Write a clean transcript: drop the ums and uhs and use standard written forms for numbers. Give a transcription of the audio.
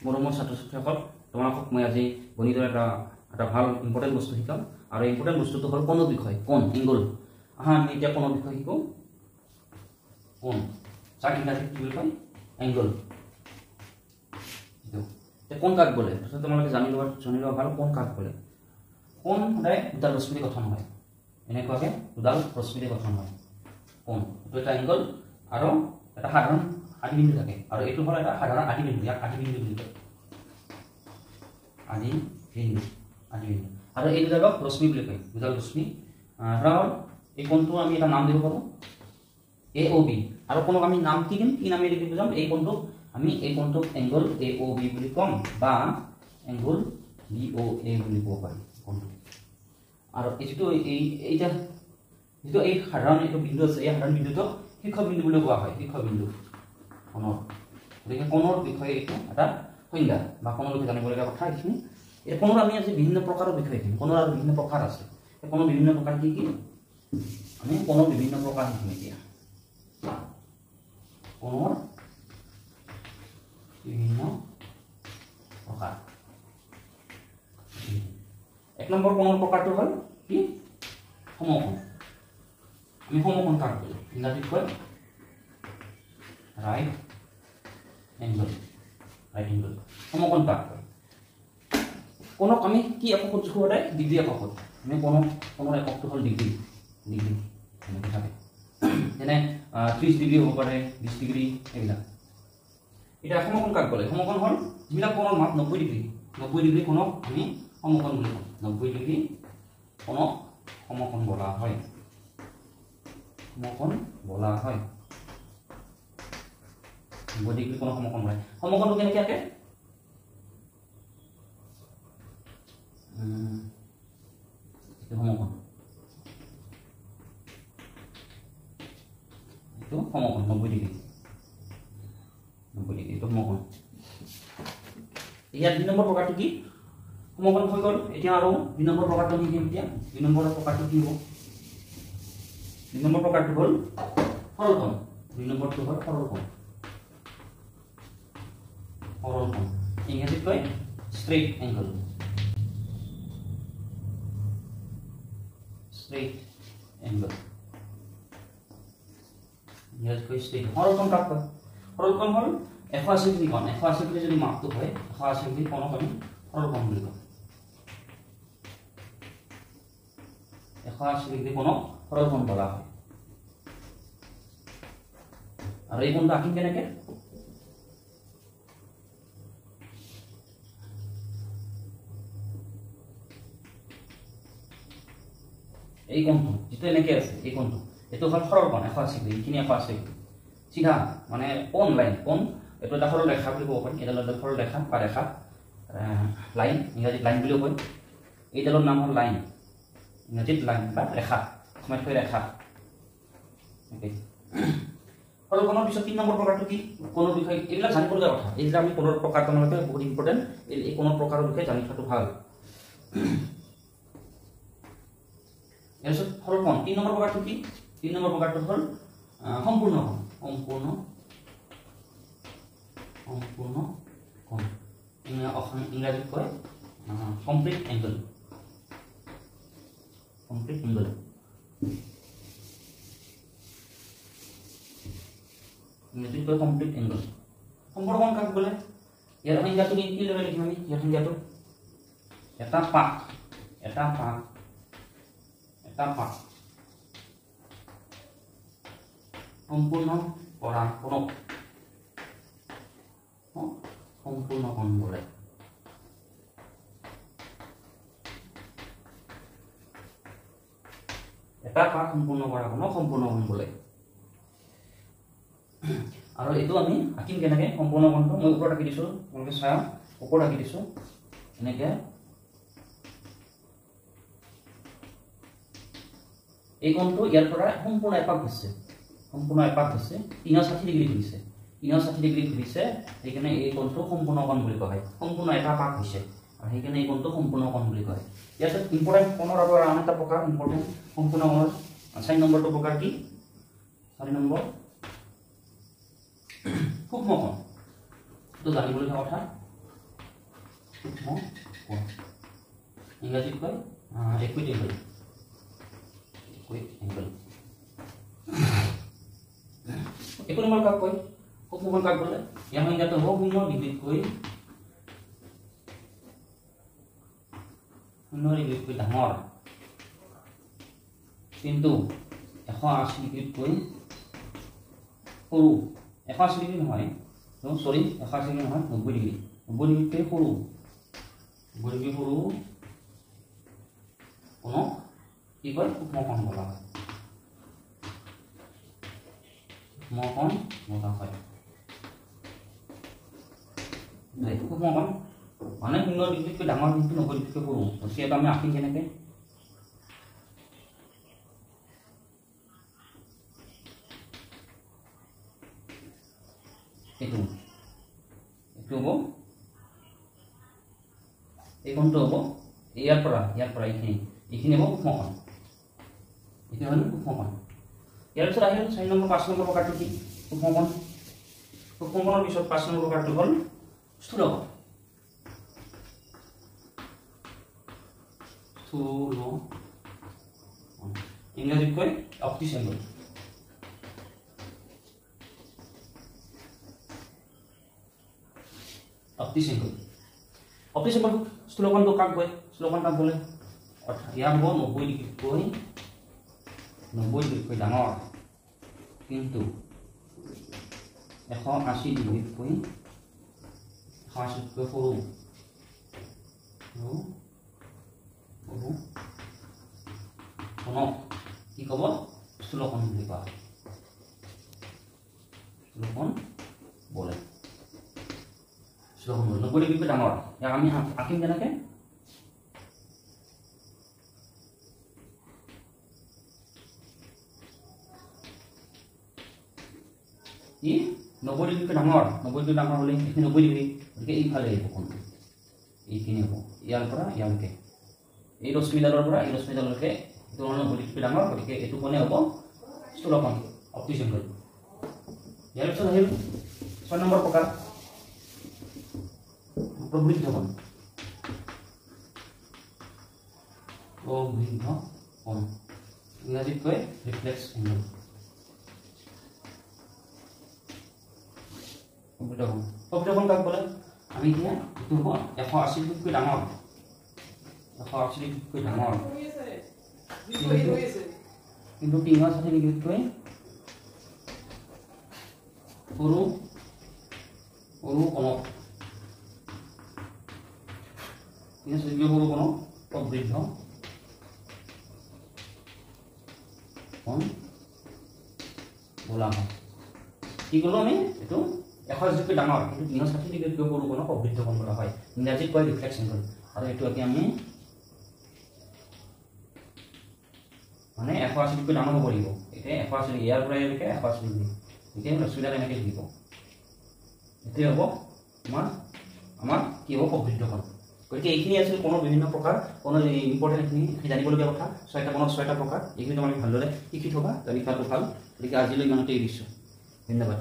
মৰমৰ ছাত্ৰ ছাত্ৰীসকল তোমালোকক মই আজি গণিতৰ এটা ভাল ইম্পৰ্টেণ্ট বস্তু শিকাম আৰু ইম্পৰ্টেণ্ট বস্তুটো হ'ল কোণৰ বিষয় কোণ এংগল আহা আমি এতিয়া কোণৰ বিষয় শিকো কোণ যাক ইংৰাজীত কি বুলি কয় এংগল এতিয়া কোণ কাক বোলে তোমালোকে জানি লোৱা ভাল কোণ কাক বোলে কোণ সদায় দুডাল ৰশ্মিৰে গঠন হয় এনেকুৱাকৈ দুডাল ৰশ্মিৰে গঠন হয় কোণ এইটো এটা এংগল আৰু এটা সাধাৰণ আদিবিন্দু থাকে আৰু এইটো হ'ল এটা সাধাৰণ আদিবিন্দু ইয়াক আদিবিন্দু বুলি কয় আদিবিন্দু আৰু এই দুডালক ৰশ্মি বুলি কয় দুডাল ৰশ্মি ধৰা হ'ল এই কোণটো আমি এটা নাম দিব পাৰোঁ এ অ' বি আৰু কোণক আমি নাম কি দিম কি নামে লিখি বুজাম এই কোণটোক আমি এই কোণটোক এংগল এ অ' বি বুলি ক'ম বা এংগল বি অ' এ বুলি ক'ব পাৰিম কোণটো আৰু এইটো এইটা যিটো এই সাধাৰণ এইটো বিন্দু আছে এই সাধাৰণ বিন্দুটোক শীৰ্ষবিন্দু বুলি কোৱা হয় শীৰ্ষবিন্দু কোণৰ গতিকে কোণৰ বিষয়ে এইটো এটা সংজ্ঞা বা কোণৰ বিষয়ে জানিবলগীয়া কথা এইখিনি এই কোণৰ আমি আজি বিভিন্ন প্ৰকাৰৰ বিষয়ে শিকিম কোণৰ আৰু বিভিন্ন প্ৰকাৰ আছে এই কোণৰ বিভিন্ন প্ৰকাৰ কি আমি কোণৰ বিভিন্ন প্ৰকাৰ শিকিম এতিয়া কোণৰ বিভিন্ন প্ৰকাৰ এক নম্বৰ কোণৰ প্ৰকাৰটো হ'ল কি সমকোণ আমি সমকোণ কাক বোলে ইংৰাজীত কয় ৰাইট এংগল সমকোণ কাক কয় কোণক আমি কি এককত জোখো সদায় ডিগ্ৰী এককত আমি কোণৰ এককটো হ'ল ডিগ্ৰী এনেকৈ থাকে যেনে 30 ডিগ্ৰী হ'ব পাৰে 20 ডিগ্ৰী এইবিলাক এটা সমকোণ কাক বোলে সমকোণ হ'ল যিবিলাক কোণৰ মাপ 90 ডিগ্ৰী কোণক আমি সমকোণ বুলি কওঁ 90 ডিগ্ৰী কোণক সমকোণ বোলা হয় সমকোণ বোলা হয় 90 ডিগ্ৰী কোণক সমকোণ বোলা হয় সমকোণটো কেনেকৈ আঁকে সমকোণ এইটো সমকোণ 90 ডিগ্ৰী এইটো সমকোণ ইয়াত 2 নম্বৰ প্ৰকাৰটো কি সমকোণ হৈ গ'ল এতিয়া আৰু 2 নম্বৰ প্ৰকাৰটো কি এতিয়া 2 নম্বৰ প্ৰকাৰটো কি হ'ব 2 নম্বৰ প্ৰকাৰটো হ'ল সৰলকোণ 2 নম্বৰটো হ'ল সৰলকোণ ইংৰাজীত কয় ষ্ট্ৰেইট এংগল ইংৰাজীত কয় ষ্ট্ৰেইট সৰলকোণ কাক কয় সৰলকোণ হ'ল 180 ডিগ্ৰী কোণ 180 ডিগ্ৰী যদি মাপটো হয় 180 ডিগ্ৰী কোণক আমি সৰলকোণ বুলি কওঁ 180 ডিগ্ৰী কোণক সৰলকোণ বোলা হয় আৰু এই কোণটো আঁকিম কেনেকে এই কোণটো যেটো এনেকে আছে এই কোণটো এটো হ'ল সৰলকোণ 180 ডিগ্ৰী কিনি 180 ডিগ্ৰী সিধা মানে কোণ লাইন কোণ এটো এটা সৰল ৰেখা বুলি ক'ব পাৰি এটা সৰল ৰেখা বা ৰেখা লাইন ইংৰাজীত লাইন বুলি কয় এই ডালৰ নাম হ'ল লাইন ইংৰাজীত লাইন বা ৰেখা অসমীয়াত কয় ৰেখা ওকে সৰলকোণৰ পিছত 3 নম্বৰ প্ৰকাৰটো কি কোণৰ বিষয় এইবিলাক জানিবলগীয়া কথা এইবিলাক আমি কোণৰ প্ৰকাৰ তোমালোকে বহুত ইম্পৰ্টেণ্ট এই কোণৰ প্ৰকাৰৰ বিষয়ে জানি থোৱাটো ভাল এৰছত সৰলকোণ 3 নম্বৰ প্ৰকাৰটো কি 3 নম্বৰ প্ৰকাৰটো হ'ল সম্পূৰ্ণ কোণ ইংৰাজীত কয় কমপ্লিট এংগল ইংৰাজীত কয় কমপ্লিট এংগল সম্পূৰ্ণ কোণ কাক বোলে ইয়াৰ সংজ্ঞাটো কি লগাই লিখিম আমি ইয়াৰ সংজ্ঞাটো এটা পাক সম্পূৰ্ণ কৰা কোণক সম্পূৰ্ণ কোণ বোলে এটা পাক সম্পূৰ্ণ কৰা কোণক সম্পূৰ্ণ কোণ বোলে আৰু এইটো আমি আঁকিম কেনেকৈ সম্পূৰ্ণ কোণটো মই ওপৰত আঁকি দিছোঁ তোমালোকে চাওঁ ওপৰত আঁকি দিছোঁ এনেকৈ এই কোণটো ইয়াৰ পৰা সম্পূৰ্ণ এপাক হৈছে 360 ডিগ্ৰী ঘূৰিছে 360 ডিগ্ৰী ঘূৰিছে সেইকাৰণে এই কোণটো সম্পূৰ্ণ কোণ বুলি কোৱা হয় সম্পূৰ্ণ এটা পাক হৈছে আৰু সেইকাৰণে এই কোণটো সম্পূৰ্ণ কোণ বুলি কয় ইয়াত ইম্পৰ্টেণ্ট কোণৰ আৰু আন এটা প্ৰকাৰ ইম্পৰ্টেণ্ট সম্পূৰ্ণ কোণৰ 4 নম্বৰটো প্ৰকাৰ কি 4 নম্বৰ সূক্ষ্ম কোণ তো জানিবলগীয়া কথা সূক্ষ্ম কোণ ইংৰাজীত কয় ইকুইট এংগল একো নম্বৰ কাক কয় সূক্ষ্ম কোণ কাক বোলে ইয়াৰ সংজ্ঞাটো হ'ব 0 ডিগ্ৰীতকৈ ডাঙৰ কিন্তু 180 ডিগ্ৰীতকৈ সৰু 180 ডিগ্ৰী নহয় সৰি 180 ডিগ্ৰী নহয় 90 ডিগ্ৰী 90 ডিগ্ৰীতকৈ সৰু 90 ডিগ্ৰী সৰু কোনো কি কয় সূক্ষ্ম কোণ বোলা হয় সূক্ষ্ম কোণ বোলা হয় সূক্ষ্ম কোণ মানে 0 ডিগ্ৰীতকৈ ডাঙৰ কিন্তু 90 ডিগ্ৰীতকৈ সৰু গতিকে এটা আমি আঁকিম কেনেকৈ এইটো হ'ব এই কোণটো হ'ব ইয়াৰ পৰা এইখিনি হ'ব সূক্ষ্ম কোণ এইটো হ'ল সূক্ষ্ম কোণ ইয়াৰ পিছত আহিল 4 নম্বৰ 5 নম্বৰ প্ৰকাৰটো কি সূক্ষ্ম কোণৰ পিছত 5 নম্বৰ প্ৰকাৰটো হ'ল স্থূল কোণ ইংৰাজীত কয় অপটিক এংগল অপটিক এংগল স্থূল কোণটো কাক কয় স্থূল কোণ কাক বোলে অৰ্থাৎ ইয়াৰ হ'ব 90 ডিগ্ৰীতকৈ ডাঙৰ কিন্তু 180 ডিগ্ৰীতকৈ সৰু কোণক কি ক'ব স্থূল কোণ বুলি কোৱা হয় স্থূল কোণ বোলে 90 ডিগ্ৰীতকৈ ডাঙৰ ইয়াক আমি আঁকিম কেনেকৈ ই 90 ডিগ্ৰীতকৈ ডাঙৰ 90 ডিগ্ৰী ডাঙৰ হ'লে এইখিনি 90 ডিগ্ৰী গতিকে এইফালে আহিব কোণটো এইখিনি হ'ব ইয়াৰ পৰা ইয়ালৈকে এই ৰশ্মিডালৰ পৰা এই ৰশ্মিডালৈকে এইটো 90 ডিগ্ৰী ডাঙৰ গতিকে এইটো কোণে হ'ব স্থূল কোণ অপটিক এংগল ইয়াৰ পিছত আহিল 6 নম্বৰ প্ৰকাৰ প্ৰবৃদ্ধ কোণ ইংৰাজীত কয় ৰিফ্লেক্স এংগল প্ৰবৃদ্ধ কোণ কাক বোলে আমি এতিয়া এইটো হ'ব 180 ডিগ্ৰীতকৈ ডাঙৰ 180 ডিগ্ৰীতকৈ ডাঙৰ কিন্তু 360 ডিগ্ৰীতকৈ সৰু কোণক 360 ডিগ্ৰী সৰু কোণক প্ৰবৃদ্ধ কোণ বোলা হয় কি ক'লো আমি এইটো 180 ডিগ্ৰী ডাঙৰ কিন্তু 360 ডিগ্ৰীতকৈ সৰু কোণক প্ৰবৃদ্ধ কোণ বোলা হয় ইংৰাজীত কয় ৰিফ্লেক্স এংগল আৰু এইটো এতিয়া আমি মানে 180 ডিগ্ৰী ডাঙৰ হ'ব লাগিব এতিয়া 180 ইয়াৰ পৰা ইয়ালৈকে 180 ডিগ্ৰী এতিয়া ৰশ্মিডাল এনেকৈ থাকিব এইটোৱে হ'ব আমাৰ কি হ'ব প্ৰবৃদ্ধ কোণ গতিকে এইখিনি আছিল কোণৰ বিভিন্ন প্ৰকাৰ কোণৰ ইম্পৰ্টেণ্ট এইখিনি জানিবলগীয়া কথা 6টা কোণৰ 6টা প্ৰকাৰ এইখিনি আমি ভালদৰে শিকি থবা জানি থোৱাটো ভাল গতিকে আজিলৈ ইমানতে এৰিছোঁ ধন্যবাদ